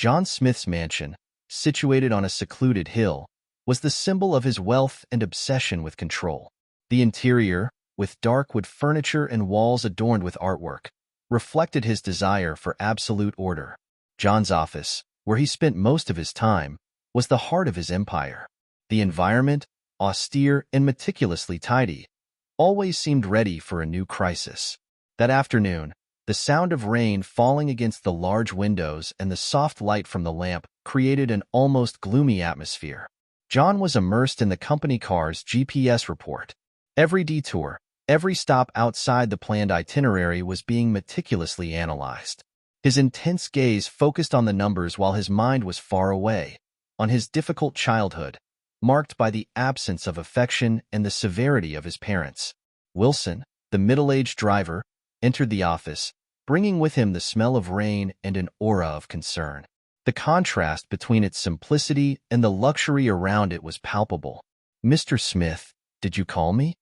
John Smith's mansion, situated on a secluded hill, was the symbol of his wealth and obsession with control. The interior, with dark wood furniture and walls adorned with artwork, reflected his desire for absolute order. John's office, where he spent most of his time, was the heart of his empire. The environment, austere and meticulously tidy, always seemed ready for a new crisis. That afternoon, the sound of rain falling against the large windows and the soft light from the lamp created an almost gloomy atmosphere. John was immersed in the company car's GPS report. Every detour, every stop outside the planned itinerary was being meticulously analyzed. His intense gaze focused on the numbers while his mind was far away, on his difficult childhood, marked by the absence of affection and the severity of his parents. Wilson, the middle-aged driver, entered the office, bringing with him the smell of rain and an aura of concern. The contrast between its simplicity and the luxury around it was palpable. "Mr. Smith, did you call me?"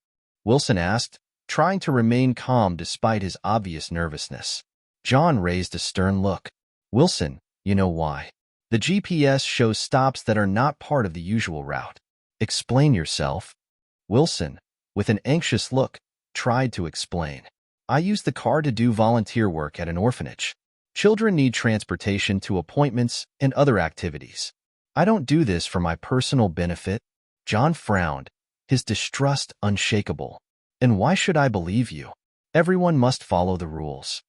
Wilson asked, trying to remain calm despite his obvious nervousness. John raised a stern look. "Wilson, you know why. The GPS shows stops that are not part of the usual route. Explain yourself." Wilson, with an anxious look, tried to explain. "I use the car to do volunteer work at an orphanage. Children need transportation to appointments and other activities. I don't do this for my personal benefit." John frowned, his distrust unshakable. "And why should I believe you? Everyone must follow the rules."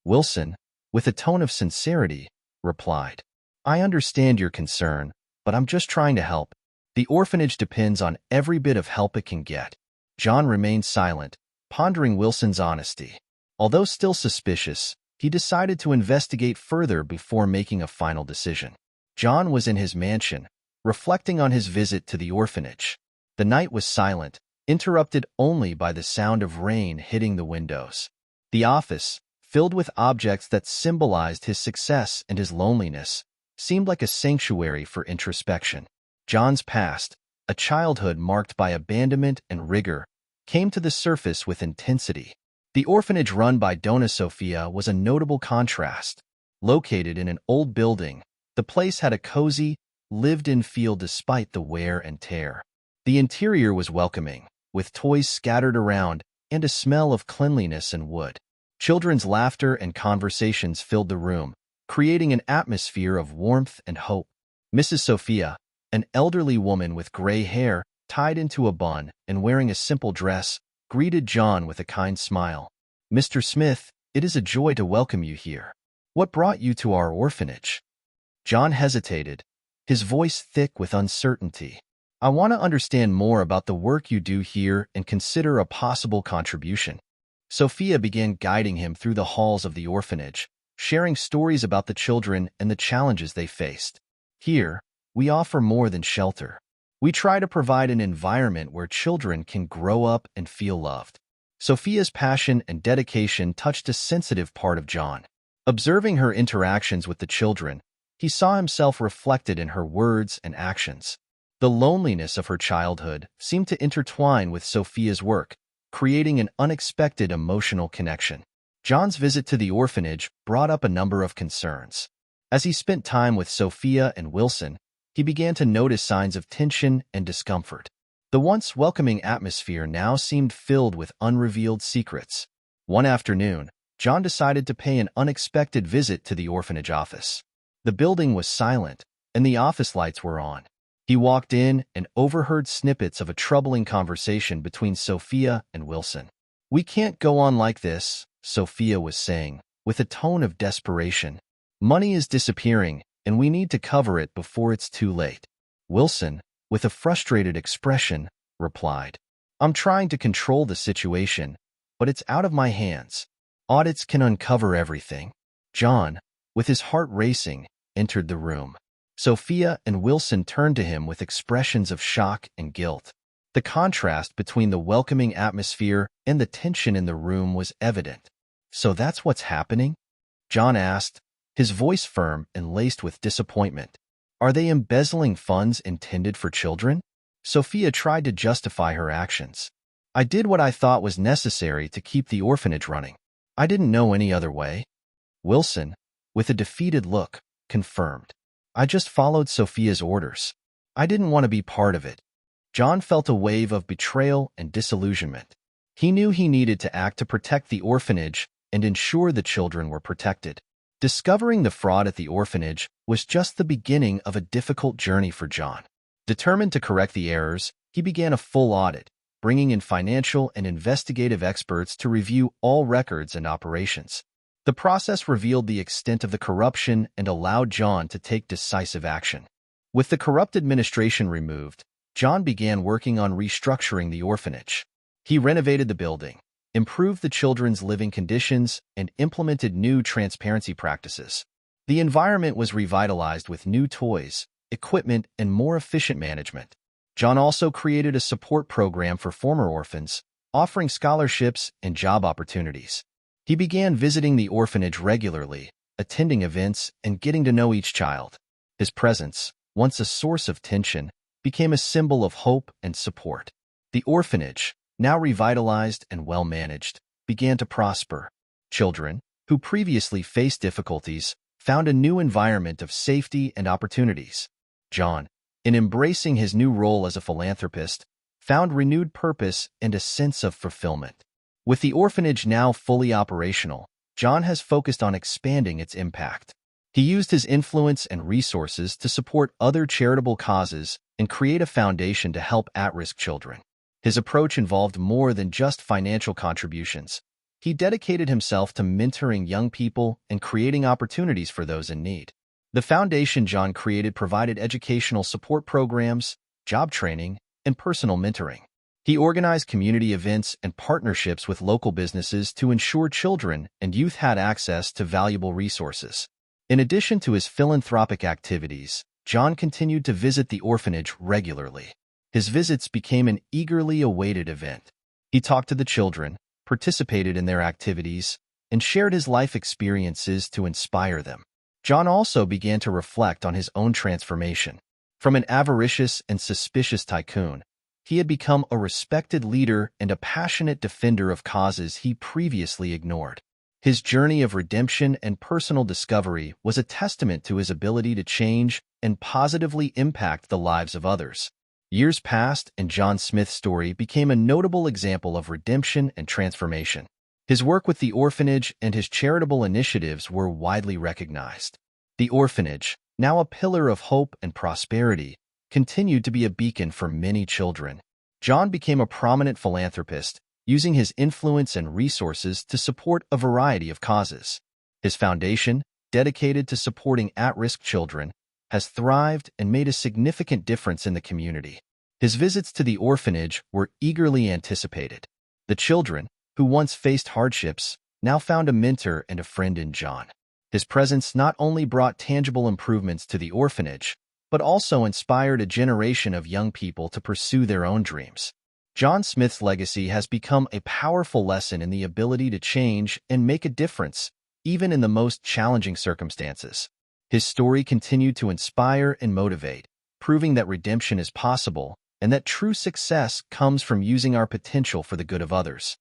Wilson, with a tone of sincerity, replied, "I understand your concern, but I'm just trying to help. The orphanage depends on every bit of help it can get." John remained silent, pondering Wilson's honesty. Although still suspicious, he decided to investigate further before making a final decision. John was in his mansion, reflecting on his visit to the orphanage. The night was silent, interrupted only by the sound of rain hitting the windows. The office, filled with objects that symbolized his success and his loneliness, seemed like a sanctuary for introspection. John's past, a childhood marked by abandonment and rigor, came to the surface with intensity. The orphanage run by Dona Sofia was a notable contrast. Located in an old building, the place had a cozy, lived-in feel despite the wear and tear. The interior was welcoming, with toys scattered around and a smell of cleanliness and wood. Children's laughter and conversations filled the room, creating an atmosphere of warmth and hope. Mrs. Sophia, an elderly woman with gray hair tied into a bun and wearing a simple dress, greeted John with a kind smile. "Mr. Smith, it is a joy to welcome you here. What brought you to our orphanage?" John hesitated, his voice thick with uncertainty. "I want to understand more about the work you do here and consider a possible contribution." Sophia began guiding him through the halls of the orphanage, sharing stories about the children and the challenges they faced. "Here, we offer more than shelter. We try to provide an environment where children can grow up and feel loved." Sophia's passion and dedication touched a sensitive part of John. Observing her interactions with the children, he saw himself reflected in her words and actions. The loneliness of her childhood seemed to intertwine with Sophia's work, creating an unexpected emotional connection. John's visit to the orphanage brought up a number of concerns. As he spent time with Sophia and Wilson, he began to notice signs of tension and discomfort. The once welcoming atmosphere now seemed filled with unrevealed secrets. One afternoon, John decided to pay an unexpected visit to the orphanage office. The building was silent, and the office lights were on. He walked in and overheard snippets of a troubling conversation between Sophia and Wilson. "We can't go on like this," Sophia was saying, with a tone of desperation. "Money is disappearing, and we need to cover it before it's too late." Wilson, with a frustrated expression, replied, "I'm trying to control the situation, but it's out of my hands. Audits can uncover everything." John, with his heart racing, entered the room. Sophia and Wilson turned to him with expressions of shock and guilt. The contrast between the welcoming atmosphere and the tension in the room was evident. "So that's what's happening?" John asked, his voice firm and laced with disappointment. "Are they embezzling funds intended for children?" Sophia tried to justify her actions. "I did what I thought was necessary to keep the orphanage running. I didn't know any other way." Wilson, with a defeated look, confirmed, I just followed Sophia's orders. I didn't want to be part of it. John felt a wave of betrayal and disillusionment. He knew he needed to act to protect the orphanage and ensure the children were protected. Discovering the fraud at the orphanage was just the beginning of a difficult journey for John. Determined to correct the errors, he began a full audit, bringing in financial and investigative experts to review all records and operations. The process revealed the extent of the corruption and allowed John to take decisive action. With the corrupt administration removed, John began working on restructuring the orphanage. He renovated the building, improved the children's living conditions, and implemented new transparency practices. The environment was revitalized with new toys, equipment, and more efficient management. John also created a support program for former orphans, offering scholarships and job opportunities. He began visiting the orphanage regularly, attending events, and getting to know each child. His presence, once a source of tension, became a symbol of hope and support. The orphanage, now revitalized and well-managed, began to prosper. Children, who previously faced difficulties, found a new environment of safety and opportunities. John, in embracing his new role as a philanthropist, found renewed purpose and a sense of fulfillment. With the orphanage now fully operational, John has focused on expanding its impact. He used his influence and resources to support other charitable causes and create a foundation to help at-risk children. His approach involved more than just financial contributions. He dedicated himself to mentoring young people and creating opportunities for those in need. The foundation John created provided educational support programs, job training, and personal mentoring. He organized community events and partnerships with local businesses to ensure children and youth had access to valuable resources. In addition to his philanthropic activities, John continued to visit the orphanage regularly. His visits became an eagerly awaited event. He talked to the children, participated in their activities, and shared his life experiences to inspire them. John also began to reflect on his own transformation. From an avaricious and suspicious tycoon, he had become a respected leader and a passionate defender of causes he previously ignored. His journey of redemption and personal discovery was a testament to his ability to change and positively impact the lives of others. Years passed, and John Smith's story became a notable example of redemption and transformation. His work with the orphanage and his charitable initiatives were widely recognized. The orphanage, now a pillar of hope and prosperity, continued to be a beacon for many children. John became a prominent philanthropist, using his influence and resources to support a variety of causes. His foundation, dedicated to supporting at-risk children, has thrived and made a significant difference in the community. His visits to the orphanage were eagerly anticipated. The children, who once faced hardships, now found a mentor and a friend in John. His presence not only brought tangible improvements to the orphanage, but also inspired a generation of young people to pursue their own dreams. John Smith's legacy has become a powerful lesson in the ability to change and make a difference, even in the most challenging circumstances. His story continued to inspire and motivate, proving that redemption is possible and that true success comes from using our potential for the good of others.